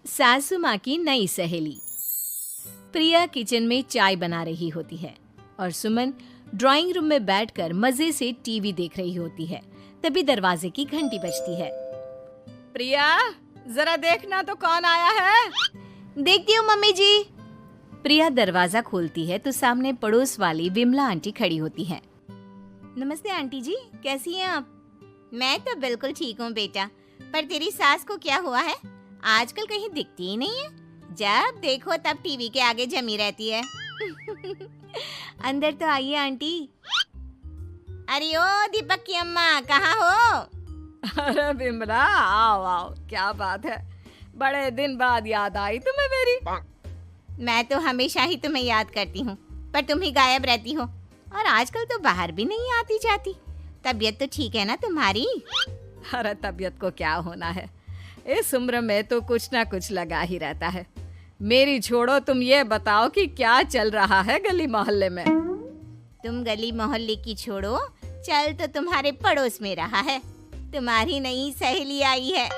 सासू माँ की नई सहेली। प्रिया किचन में चाय बना रही होती है और सुमन ड्राइंग रूम में बैठकर मजे से टीवी देख रही होती है। तभी दरवाजे की घंटी बजती है। प्रिया, जरा देखना तो कौन आया है। देखती हूँ मम्मी जी। प्रिया दरवाजा खोलती है तो सामने पड़ोस वाली विमला आंटी खड़ी होती है। नमस्ते आंटी जी, कैसी हैं आप? मैं तो बिल्कुल ठीक हूँ बेटा, पर तेरी सास को क्या हुआ है? आजकल कहीं दिखती ही नहीं है। जब देखो तब टीवी के आगे जमी रहती है। अंदर तो आइए आंटी। अरे ओ दीपक की अम्मा, कहाँ हो? अरे बिमला, आओ आओ, क्या बात है, बड़े दिन बाद याद आई तुम्हें मेरी। मैं तो हमेशा ही तुम्हें याद करती हूँ, पर तुम ही गायब रहती हो और आजकल तो बाहर भी नहीं आती जाती। तबीयत तो ठीक है ना तुम्हारी? अरे तबीयत को क्या होना है, इस उम्र में तो कुछ ना कुछ लगा ही रहता है। मेरी छोड़ो, तुम ये बताओ कि क्या चल रहा है गली मोहल्ले में। तुम गली मोहल्ले की छोड़ो, चल तो तुम्हारे पड़ोस में रहा है। तुम्हारी नई सहेली आई है।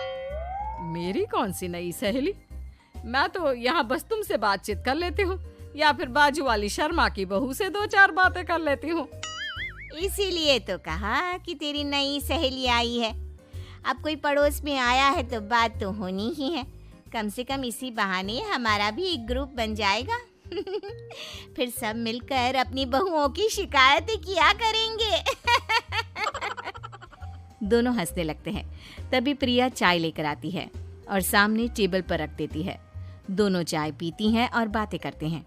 मेरी कौन सी नई सहेली? मैं तो यहाँ बस तुमसे बातचीत कर लेती हूँ या फिर बाजू वाली शर्मा की बहू से दो चार बातें कर लेती हूँ। इसीलिए तो कहा कि तेरी नई सहेली आई है। अब कोई पड़ोस में आया है तो बात तो होनी ही है। कम से कम इसी बहाने हमारा भी एक ग्रुप बन जाएगा। फिर सब मिलकर अपनी बहुओं की शिकायतें किया करेंगे। दोनों हंसने लगते हैं। तभी प्रिया चाय लेकर आती है और सामने टेबल पर रख देती है। दोनों चाय पीती हैं और बातें करते हैं।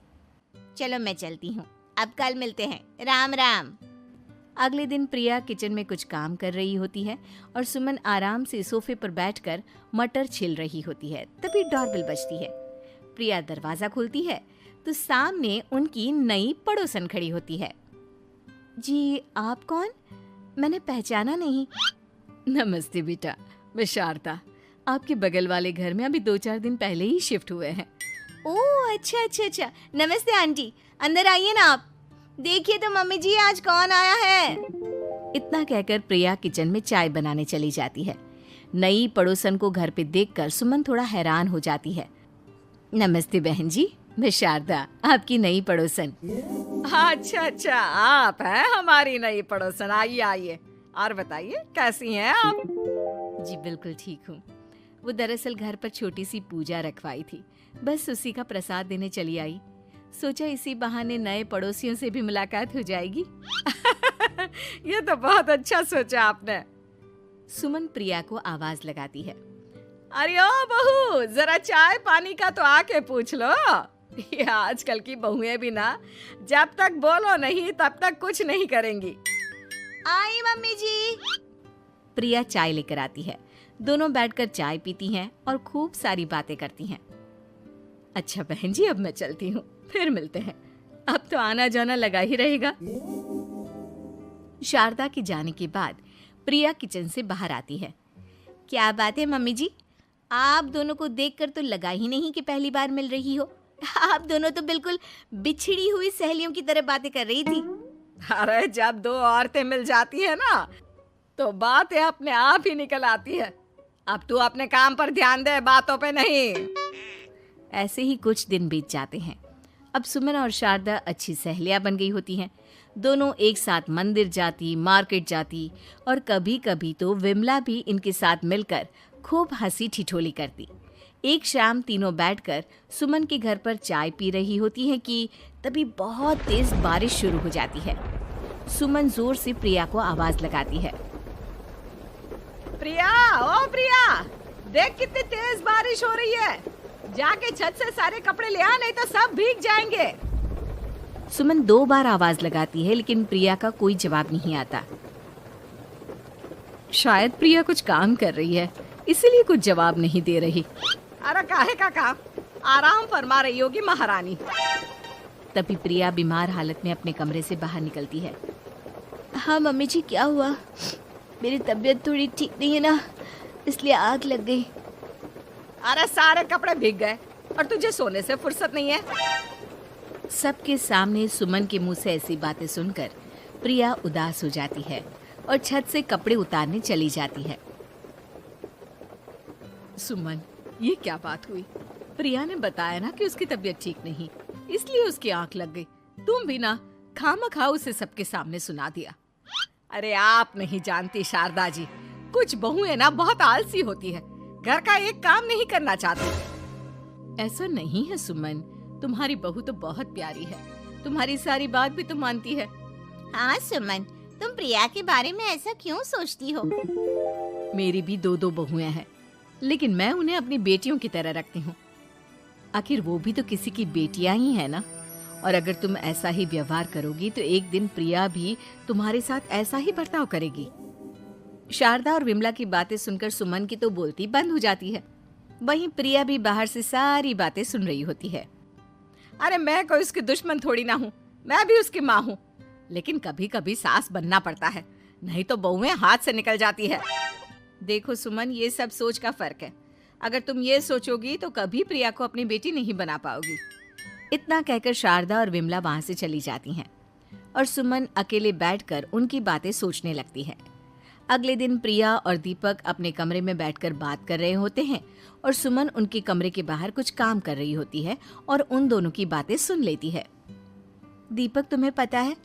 चलो मैं चलती हूँ, अब कल मिलते हैं। राम राम। अगले दिन प्रिया किचन में कुछ काम कर रही होती है और सुमन आराम से सोफे पर बैठकर मटर छिल रही होती है। तभी डोरबेल बजती है। प्रिया दरवाजा खोलती है तो सामने उनकी नई पड़ोसन खड़ी होती है। जी, आप कौन? मैंने पहचाना नहीं। नमस्ते बेटा, मैं शारदा, आपके बगल वाले घर में अभी 2-4 दिन पहले ही शिफ्ट हुए हैं। ओह अच्छा। नमस्ते आंटी, अंदर आइए ना आप। देखिए तो मम्मी जी, आज कौन आया है। इतना कहकर प्रिया किचन में चाय बनाने चली जाती है। नई पड़ोसन को घर पे देखकर सुमन थोड़ा हैरान हो जाती है। नमस्ते बहन जी, मैं शारदा, आपकी नई पड़ोसन। अच्छा, आप हैं हमारी नई पड़ोसन। आइए आइए, और बताइए कैसी हैं आप? जी बिल्कुल ठीक हूँ। वो दरअसल घर पर छोटी सी पूजा रखवाई थी, बस उसी का प्रसाद देने चली आई। सोचा इसी बहाने नए पड़ोसियों से भी मुलाकात हो जाएगी। ये तो बहुत अच्छा सोचा आपने। सुमन प्रिया को आवाज लगाती है। अरे ओ बहू, जरा चाय पानी का तो आके पूछ लो। ये आजकल की बहुएं भी ना, जब तक बोलो नहीं तब तक कुछ नहीं करेंगी। आई मम्मी जी। प्रिया चाय लेकर आती है। दोनों बैठकर चाय पीती हैं और खूब सारी बातें करती हैं। अच्छा बहन जी, अब मैं चलती हूँ, फिर मिलते हैं। अब तो आना जाना लगा ही रहेगा। शारदा के जाने के बाद प्रिया किचन से बाहर आती है। क्या बात है मम्मी जी, आप दोनों को देखकर तो लगा ही नहीं कि पहली बार मिल रही हो। आप दोनों तो बिल्कुल बिछड़ी हुई सहेलियों की तरह बातें कर रही थी। अरे जब दो औरतें मिल जाती है ना, तो बातें अपने आप ही निकल आती है। अब तू अपने काम पर ध्यान दे, बातों पे नहीं। ऐसे ही कुछ दिन बीत जाते हैं। अब सुमन और शारदा अच्छी सहेलियां बन गई होती हैं। दोनों एक साथ मंदिर जाती, मार्केट जाती और कभी कभी तो विमला भी इनके साथ मिलकर खूब हंसी ठिठोली करती। एक शाम तीनों बैठकर सुमन के घर पर चाय पी रही होती हैं कि तभी बहुत तेज बारिश शुरू हो जाती है। सुमन जोर से प्रिया को आवाज लगाती है। प्रिया, ओ प्रिया, देख कितनी तेज बारिश हो रही है। जाके छत से सारे कपड़े ले आ, नहीं तो सब भीग जाएंगे। सुमन 2 बार आवाज लगाती है लेकिन प्रिया का कोई जवाब नहीं आता। शायद प्रिया कुछ काम कर रही है, इसीलिए कुछ जवाब नहीं दे रही। अरे काहे का काम, आराम फरमा रही होगी महारानी। तभी प्रिया बीमार हालत में अपने कमरे से बाहर निकलती है। हाँ मम्मी जी, क्या हुआ? मेरी तबीयत थोड़ी ठीक नहीं है ना, इसलिए आग लग गई। अरे सारे कपड़े भीग गए और तुझे सोने से फुर्सत नहीं है। सबके सामने सुमन के मुंह से ऐसी बातें सुनकर प्रिया उदास हो जाती है और छत से कपड़े उतारने चली जाती है। सुमन, ये क्या बात हुई? प्रिया ने बताया ना कि उसकी तबीयत ठीक नहीं, इसलिए उसकी आंख लग गई। तुम भी ना खामखा उसे सबके सामने सुना दिया। अरे आप नहीं जानती शारदा जी, कुछ बहुएं ना बहुत आलसी होती है, घर का एक काम नहीं करना चाहती। ऐसा नहीं है सुमन, तुम्हारी बहू तो बहुत प्यारी है, तुम्हारी सारी बात भी तो मानती है। हाँ सुमन, तुम प्रिया के बारे में ऐसा क्यों सोचती हो? मेरी भी दो बहुएं हैं, लेकिन मैं उन्हें अपनी बेटियों की तरह रखती हूँ। आखिर वो भी तो किसी की बेटियां ही है ना। और अगर तुम ऐसा ही व्यवहार करोगी तो एक दिन प्रिया भी तुम्हारे साथ ऐसा ही बर्ताव करेगी। शारदा और विमला की बातें सुनकर सुमन की तो बोलती बंद हो जाती है। वहीं प्रिया भी बाहर से सारी बातें सुन रही होती है। अरे मैं कोई उसकी दुश्मन थोड़ी ना हूँ, मैं भी उसकी माँ हूँ, लेकिन कभी कभी सास बनना पड़ता है, नहीं तो बहुएं हाथ से निकल जाती है। देखो सुमन, ये सब सोच का फर्क है। अगर तुम ये सोचोगी तो कभी प्रिया को अपनी बेटी नहीं बना पाओगी। इतना कहकर शारदा और विमला वहां से चली जाती हैं और सुमन अकेले बैठकर उनकी बातें सोचने लगती है। अगले दिन प्रिया और दीपक अपने कमरे में बैठकर बात कर रहे होते हैं और सुमन उनके कमरे के बाहर कुछ काम कर रही होती है और उन दोनों की बातें सुन लेती है। दीपक, तुम्हें पता है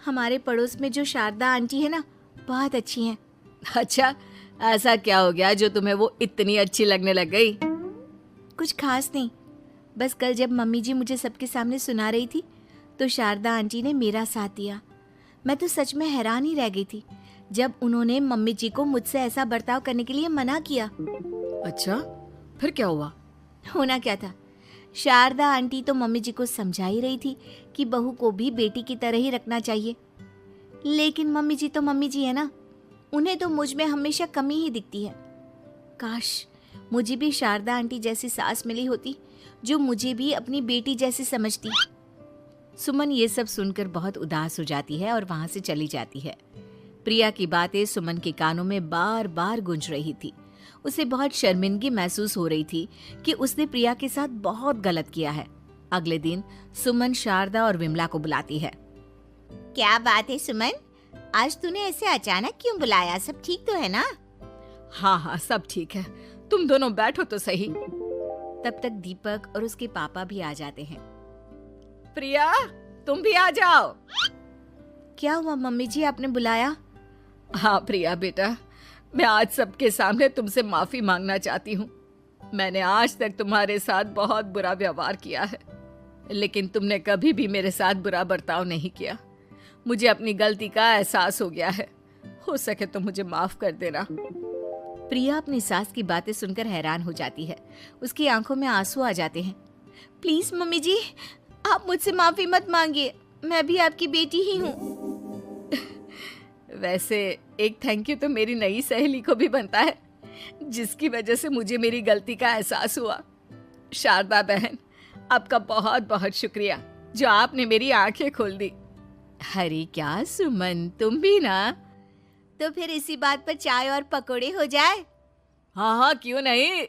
हमारे पड़ोस में जो शारदा आंटी है ना, बहुत अच्छी हैं। अच्छा, ऐसा क्या हो गया जो तुम्हें वो इतनी अच्छी लगने लग गई? कुछ खास नहीं, बस कल जब मम्मी जी मुझे सबके सामने सुना रही थी तो शारदा आंटी ने मेरा साथ दिया। मैं तो सच में हैरान ही रह गई थी जब उन्होंने मम्मी जी को मुझसे ऐसा बर्ताव करने के लिए मना किया। अच्छा, फिर क्या हुआ? होना क्या था, शारदा आंटी तो मम्मी जी को समझा ही रही थी कि बहू को भी बेटी की तरह ही रखना चाहिए, लेकिन मम्मी जी तो मम्मी जी है ना, उन्हें तो मुझ में हमेशा कमी ही दिखती है। काश मुझे भी शारदा आंटी जैसी सास मिली होती जो मुझे भी अपनी बेटी जैसी समझती। सुमन ये सब सुनकर बहुत उदास हो जाती है और वहां से चली जाती है। प्रिया की बातें सुमन के कानों में बार बार गूंज रही थी। उसे बहुत शर्मिंदगी महसूस हो रही थी कि उसने प्रिया के साथ बहुत गलत किया है। अगले दिन सुमन शारदा और विमला को बुलाती है। क्या बात है सुमन, आज तूने ऐसे अचानक क्यों बुलाया? सब ठीक तो है ना? हाँ हाँ, सब ठीक है, तुम दोनों बैठो तो सही। तब तक दीपक और उसके पापा भी आ जाते हैं। प्रिया, तुम भी आ जाओ। क्या हुआ मम्मी जी, आपने बुलाया? हाँ प्रिया बेटा, मैं आज सबके सामने तुमसे माफी मांगना चाहती हूँ। मैंने आज तक तुम्हारे साथ बहुत बुरा व्यवहार किया है, लेकिन तुमने कभी भी मेरे साथ बुरा बर्ताव नहीं किया। मुझे अपनी गलती का एहसास हो गया है, हो सके तो मुझे माफ कर देना। प्रिया अपनी सास की बातें सुनकर हैरान हो जाती है। उसकी आंखों में आंसू आ जाते हैं। प्लीज मम्मी जी, आप मुझसे माफी मत मांगिए, मैं भी आपकी बेटी ही हूँ। वैसे एक थैंक यू तो मेरी नई सहेली को भी बनता है, जिसकी वजह से मुझे मेरी गलती का एहसास हुआ। शारदा बहन, आपका बहुत बहुत शुक्रिया जो आपने मेरी आंखें खोल दी। अरे क्या सुमन, तुम भी ना। तो फिर इसी बात पर चाय और पकोड़े हो जाए? हाँ हाँ, क्यों नहीं।